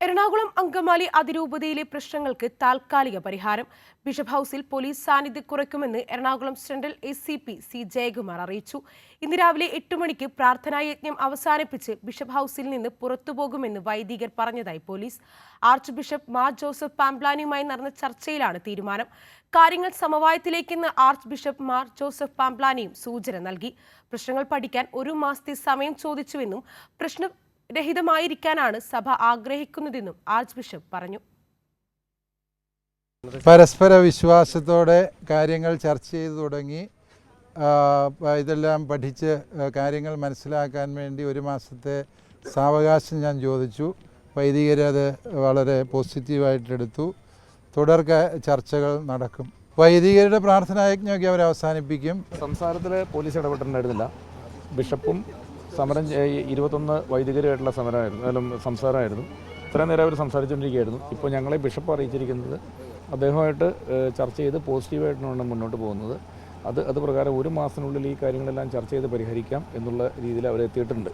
എറണാകുളം അങ്കമാലി അതിരൂപതയിലെ പ്രശ്നങ്ങൾക്ക് താൽക്കാലിക പരിഹാരം. ബിഷപ്പ് ഹൌസിൽ പോലീസ് സാന്നിധ്യം കുറയ്ക്കുമെന്ന് Ernakulam central ACP C Jayakumar അറിയിച്ചു. ഇന്ന് രാവിലെ 8 മണിക്ക് പ്രാർത്ഥനായജ്ഞം അവസാനിപ്പിച്ച് ബിഷപ്പ് ഹൌസിൽ നിന്ന് പുറത്തുപോകുമെന്ന് വൈദികർ പറഞ്ഞതായി police. Archbishop Mar Joseph പാംപ്ലാനിയുമായി നടന്ന ചർച്ചയിലാണ് തീരുമാനം. കാര്യങ്ങൾ സമവായത്തിലേക്കെന്ന് ആർച്ച് ബിഷപ്പ് മാർ ജോസഫ് പാംപ്ലാനിയും സൂചന നൽകി. പ്രശ്നങ്ങൾ പഠിക്കാൻ 1 മാസത്തെ സമയം ചോദിച്ചുവെന്നും രഹിതമായിരിക്കാനാണ് സഭ ആഗ്രഹിക്കുന്നതെന്നും ആർച്ച് ബിഷപ്പ് പറഞ്ഞു. പരസ്പര വിശ്വാസത്തോടെ കാര്യങ്ങൾ ചർച്ച ചെയ്തു തുടങ്ങി. ഇതെല്ലാം പഠിച്ച് കാര്യങ്ങൾ മനസ്സിലാക്കാൻ വേണ്ടി 1 മാസത്തെ സാവകാശം ഞാൻ ചോദിച്ചു. വൈദികരത് വളരെ പോസിറ്റീവായിട്ടെടുത്തു. തുടർ ചർച്ചകൾ നടക്കും. വൈദികരുടെ പ്രാർത്ഥനായജ്ഞമൊക്കെ അവർ അവസാനിപ്പിക്കും. സംസാരത്തിൽ പോലീസ് ഇടപെട്ടിട്ടുണ്ടായിരുന്നില്ല. ബിഷപ്പും സമരം 21 വൈദികരുമായിട്ടുള്ള സംസാരമായിരുന്നു. ഇത്രയും നേരം അവർ സംസാരിച്ചുകൊണ്ടിരിക്കുകയായിരുന്നു. ഇപ്പോൾ ഞങ്ങളെ ബിഷപ്പ് അറിയിച്ചിരിക്കുന്നത് അദ്ദേഹമായിട്ട് ചർച്ച ചെയ്ത് പോസിറ്റീവായിട്ടാണ് മുന്നോട്ട് പോകുന്നത്. അത് പ്രകാരം 1 മാസത്തിനുള്ളിൽ ഈ കാര്യങ്ങളെല്ലാം ചർച്ച ചെയ്ത് പരിഹരിക്കാം എന്നുള്ള രീതിയിൽ അവരെത്തിയിട്ടുണ്ട്.